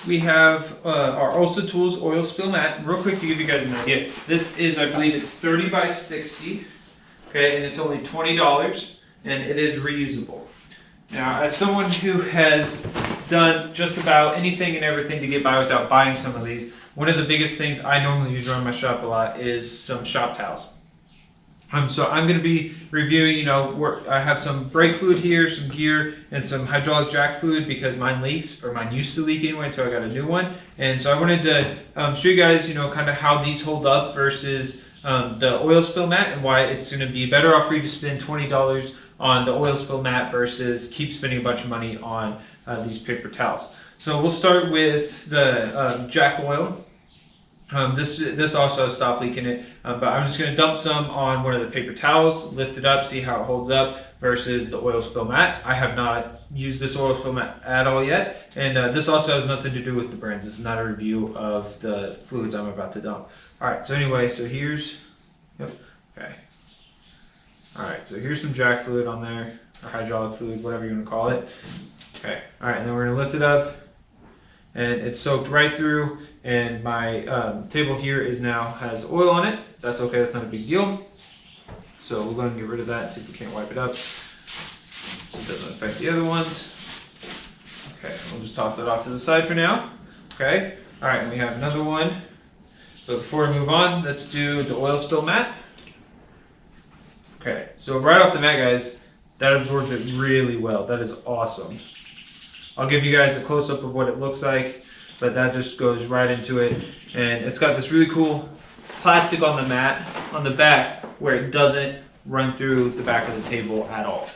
we have our Olsa Tools oil spill mat. Real quick to give you guys an idea, this is, I believe it's 30 by 60, okay, and it's only $20, and it is reusable. Now, as someone who has done just about anything and everything to get by without buying some of these, one of the biggest things I normally use around my shop a lot is some shop towels. So I'm going to be reviewing, I have some brake fluid here, some gear, and some hydraulic jack fluid because mine leaks, or mine used to leak anyway, so I got a new one. And so I wanted to show you guys, kind of how these hold up versus the oil spill mat, and why it's going to be better off for you to spend $20 on the oil spill mat versus keep spending a bunch of money on these paper towels. So we'll start with the jack oil. This also has stopped leaking it, but I'm just going to dump some on one of the paper towels, lift it up, see how it holds up versus the oil spill mat. I have not used this oil spill mat at all yet, and this also has nothing to do with the brands. This is not a review of the fluids I'm about to dump. Alright, so anyway, so here's, okay. Alright, so here's some jack fluid on there, or hydraulic fluid, whatever you want to call it. Okay, alright, and then we're going to lift it up, and it's soaked right through, and my table here has oil on it. That's okay, that's not a big deal. So we're going to get rid of that and see if we can't wipe it up so it doesn't affect the other ones. Okay, we'll just toss that off to the side for now. Okay, alright, and we have another one. But before we move on, let's do the oil spill mat. Okay, so right off the mat, guys, that absorbs it really well. That is awesome. I'll give you guys a close-up of what it looks like, but that just goes right into it. And it's got this really cool plastic on the mat, on the back, where it doesn't run through the back of the table at all.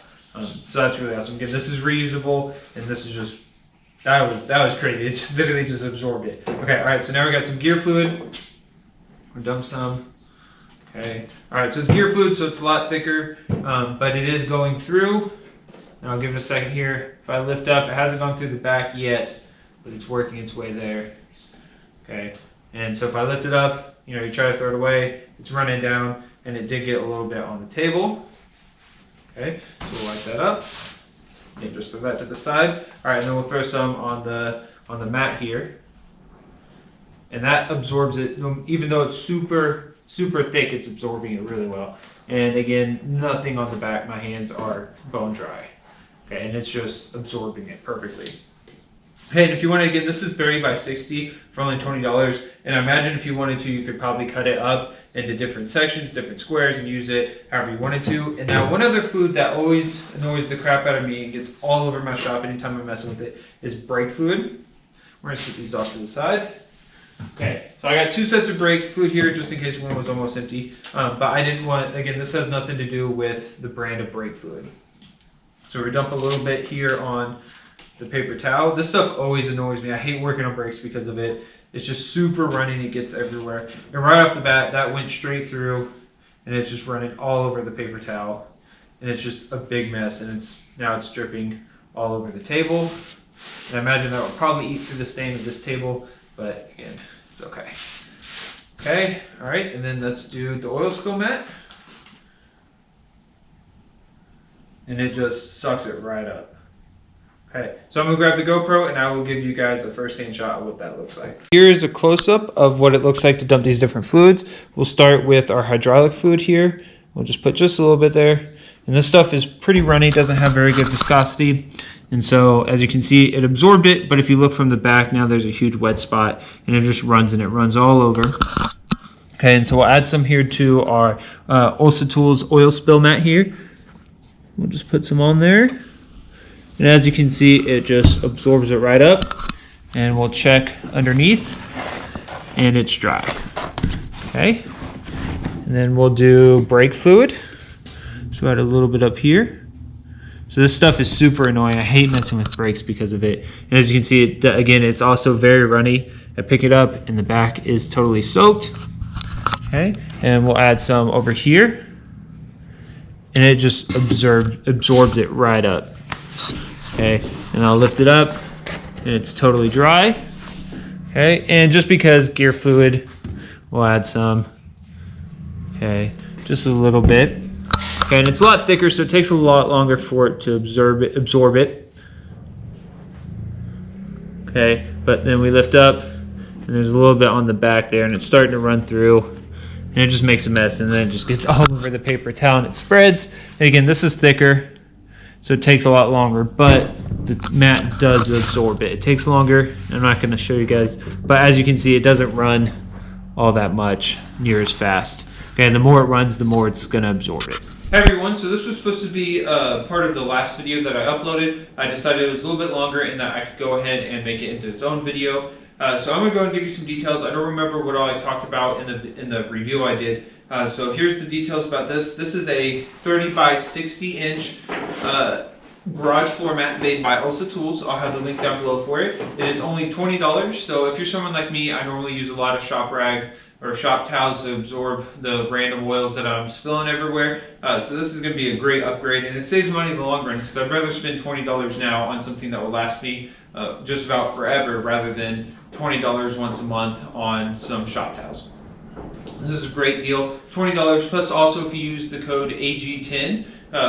So that's really awesome. Again, this is reusable, and this is just, that was crazy. It's literally just absorbed it. Okay, all right, so now we got some gear fluid. We'll dump some. Okay, all right, so it's gear fluid, so it's a lot thicker, but it is going through. And I'll give it a second here. If I lift up, it hasn't gone through the back yet, but it's working its way there. Okay, and so if I lift it up, you try to throw it away, it's running down, and it did get a little bit on the table. Okay, so we'll wipe that up. And just throw that to the side. All right, and then we'll throw some on the mat here, and that absorbs it. Even though it's super thick, it's absorbing it really well. And again, nothing on the back. My hands are bone dry. Okay, and it's just absorbing it perfectly. Hey, and if you want to, again, this is 30 by 60 for only $20. And I imagine if you wanted to, you could probably cut it up into different sections, different squares, and use it however you wanted to. And now one other fluid that always annoys the crap out of me and gets all over my shop anytime I'm messing with it is brake fluid. We're going to set these off to the side. Okay, so I got 2 sets of brake fluid here just in case one was almost empty. But I didn't want, again, this has nothing to do with the brand of brake fluid. So we dump a little bit here on the paper towel. This stuff always annoys me. I hate working on brakes because of it. It's just super running. It gets everywhere. And right off the bat, that went straight through, and it's just running all over the paper towel. And it's just a big mess, and now it's dripping all over the table. And I imagine that will probably eat through the stain of this table, but again, it's okay. Okay, all right, and then let's do the oil spill mat. And it just sucks it right up. Okay, so I'm gonna grab the GoPro and I will give you guys a first-hand shot of what that looks like. Here's a close-up of what it looks like to dump these different fluids. We'll start with our hydraulic fluid here. We'll just put just a little bit there. And this stuff is pretty runny, doesn't have very good viscosity. And so, as you can see, it absorbed it, but if you look from the back, now there's a huge wet spot, and it just runs, and it runs all over. Okay, and so we'll add some here to our Olsa Tools oil spill mat here. We'll just put some on there. And as you can see, it just absorbs it right up. And we'll check underneath, and it's dry. Okay, and then we'll do brake fluid. So add a little bit up here. So this stuff is super annoying. I hate messing with brakes because of it. And as you can see, again, it's also very runny. I pick it up and the back is totally soaked. Okay, and we'll add some over here. And it just absorbed it right up. Okay, and I'll lift it up and it's totally dry. Okay, and just because gear fluid, we'll add some. Okay, just a little bit. Okay, and it's a lot thicker, so it takes a lot longer for it to absorb it. Okay, okay? But then we lift up, and there's a little bit on the back there, and it's starting to run through, and it just makes a mess, and then it just gets all over the paper towel, and it spreads. And again, this is thicker, so it takes a lot longer, but the mat does absorb it. It takes longer. I'm not going to show you guys, but as you can see, it doesn't run all that much near as fast. Okay, and the more it runs, the more it's going to absorb it. Hey everyone, so this was supposed to be part of the last video that I uploaded. I decided it was a little bit longer and that I could go ahead and make it into its own video. So I'm going to go and give you some details. I don't remember what all I talked about in the review I did. So here's the details about this. This is a 30 by 60 inch garage floor mat made by Olsa tools. I'll have the link down below for it. It is only $20. So if you're someone like me, I normally use a lot of shop rags or shop towels to absorb the random oils that I'm spilling everywhere. So this is going to be a great upgrade, and it saves money in the long run because I'd rather spend $20 now on something that will last me just about forever rather than $20 once a month on some shop towels. This is a great deal, $20 plus also if you use the code AG10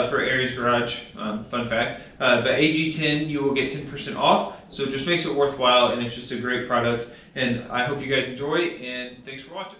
for Aries Garage, fun fact. But AG10 you will get 10% off, so it just makes it worthwhile and it's just a great product. And I hope you guys enjoy, and thanks for watching.